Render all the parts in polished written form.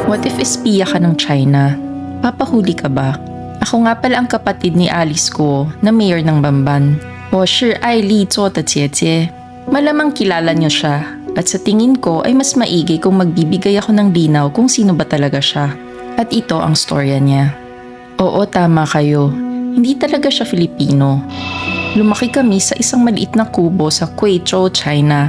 What if espiya ka ng China? Papahuli ka ba? Ako nga pala ang kapatid ni Alice ko na mayor ng Bamban. 我是爱丽做的姐姐. Malamang kilala niyo siya at sa tingin ko ay mas maigi kung magbibigay ako ng linaw kung sino ba talaga siya. At ito ang storya niya. Oo, tama kayo. Hindi talaga siya Filipino. Lumaki kami sa isang maliit na kubo sa Guizhou, China.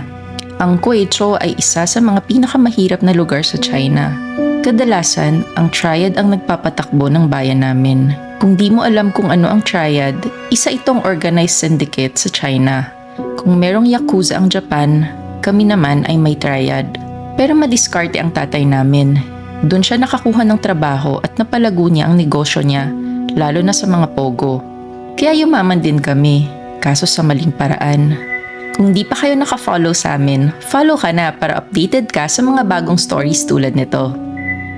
Ang Guizhou ay isa sa mga pinakamahirap na lugar sa China. Kadalasan, ang triad ang nagpapatakbo ng bayan namin. Kung di mo alam kung ano ang triad, isa itong organized syndicate sa China. Kung merong yakuza ang Japan, kami naman ay may triad. Pero madiskarte ang tatay namin. Doon siya nakakuha ng trabaho at napalago niya ang negosyo niya, lalo na sa mga pogo. Kaya yumaman din kami, kaso sa maling paraan. Kung di pa kayo nakafollow sa amin, follow ka na para updated ka sa mga bagong stories tulad nito.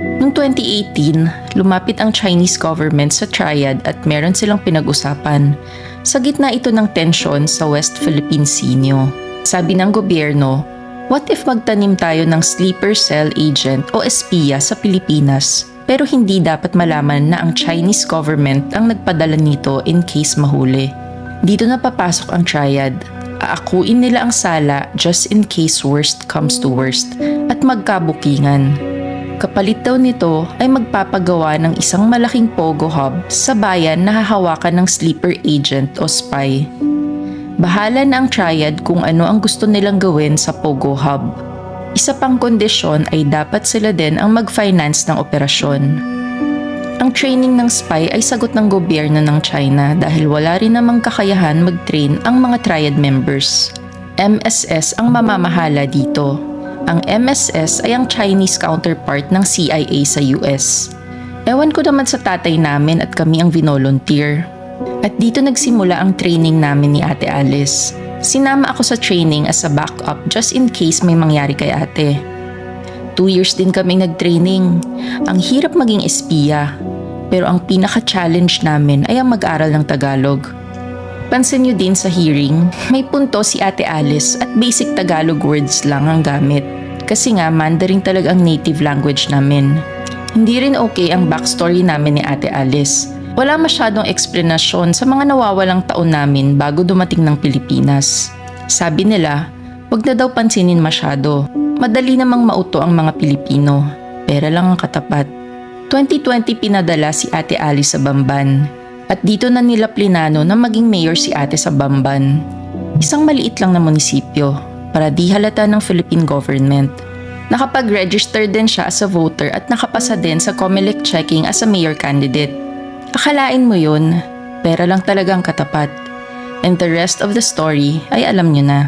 Noong 2018, lumapit ang Chinese government sa triad at meron silang pinag-usapan. Sa gitna ito ng tensyon sa West Philippine Sea. Sabi ng gobyerno, what if magtanim tayo ng sleeper cell agent o espiya sa Pilipinas, pero hindi dapat malaman na ang Chinese government ang nagpadala nito in case mahuli. Dito na papasok ang triad. Aakuin nila ang sala just in case worst comes to worst at magkabukingan. Kapalit daw nito ay magpapagawa ng isang malaking pogo hub sa bayan na hahawakan ng sleeper agent o spy. Bahala na ang triad kung ano ang gusto nilang gawin sa pogo hub. Isa pang kondisyon ay dapat sila din ang mag-finance ng operasyon. Ang training ng spy ay sagot ng gobyerno ng China dahil wala rin namang kakayahan mag-train ang mga triad members. MSS ang mamamahala dito. Ang MSS ay ang Chinese counterpart ng CIA sa US. Ewan ko naman sa tatay namin at kami ang vinolunteer. At dito nagsimula ang training namin ni Ate Alice. Sinama ako sa training as a backup just in case may mangyari kay ate. 2 years din kaming nag-training. Ang hirap maging espiya. Pero ang pinaka-challenge namin ay ang mag-aral ng Tagalog. Pansin nyo din sa hearing, may punto si Ate Alice at basic Tagalog words lang ang gamit. Kasi nga Mandarin talaga ang native language namin. Hindi rin okay ang backstory namin ni Ate Alice. Wala masyadong eksplanasyon sa mga nawawalang taon namin bago dumating ng Pilipinas. Sabi nila, wag na daw pansinin masyado. Madali namang mauto ang mga Pilipino. Pera lang ang katapat. 2020 pinadala si Ate Alice sa Bamban. At dito na nila plinano na maging mayor si ate sa Bamban. Isang maliit lang na munisipyo para di halata ng Philippine government. Nakapag-register din siya as a voter at nakapasa din sa COMELEC checking as a mayor candidate. Akalain mo yun, pera lang talagang katapat. And the rest of the story ay alam nyo na.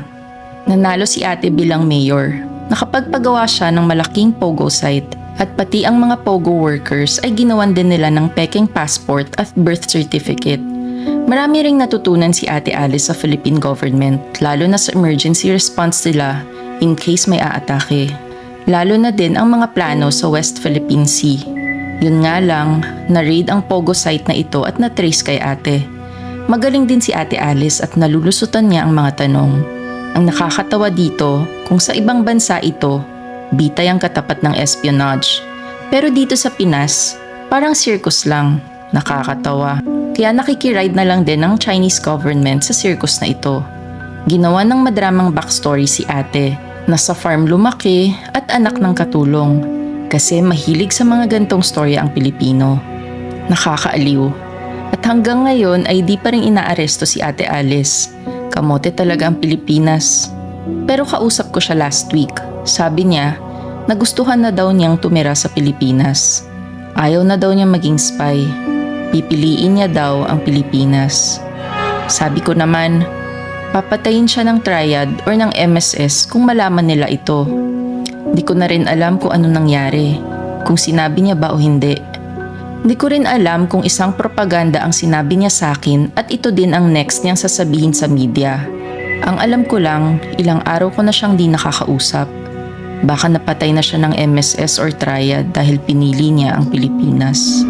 Nanalo si ate bilang mayor. Nakapagpagawa siya ng malaking pogo site. At pati ang mga pogo workers ay ginawan din nila ng peking passport at birth certificate. Marami ring natutunan si Ate Alice sa Philippine government, lalo na sa emergency response nila in case may aatake. Lalo na din ang mga plano sa West Philippine Sea. Yun nga lang, na-raid ang pogo site na ito at na-trace kay ate. Magaling din si Ate Alice at nalulusutan niya ang mga tanong. Ang nakakatawa dito, kung sa ibang bansa ito, bitay ang katapat ng espionage. Pero dito sa Pinas, parang circus lang. Nakakatawa. Kaya nakikiride na lang din ng Chinese government sa circus na ito. Ginawa ng madramang backstory si ate. Nasa farm lumaki at anak ng katulong. Kasi mahilig sa mga gantong storya ang Pilipino. Nakakaaliw. At hanggang ngayon ay di pa rin inaaresto si Ate Alice. Kamote talaga ang Pilipinas. Pero kausap ko siya last week. Sabi niya, nagustuhan na daw niyang tumira sa Pilipinas. Ayaw na daw niya maging spy. Pipiliin niya daw ang Pilipinas. Sabi ko naman, papatayin siya ng triad or ng MSS kung malaman nila ito. Di ko na rin alam kung ano nangyari, kung sinabi niya ba o hindi. Di ko rin alam kung isang propaganda ang sinabi niya sa akin at ito din ang next niyang sasabihin sa media. Ang alam ko lang, ilang araw ko na siyang di nakakausap. Baka napatay na siya ng MSS or triad dahil pinili niya ang Pilipinas.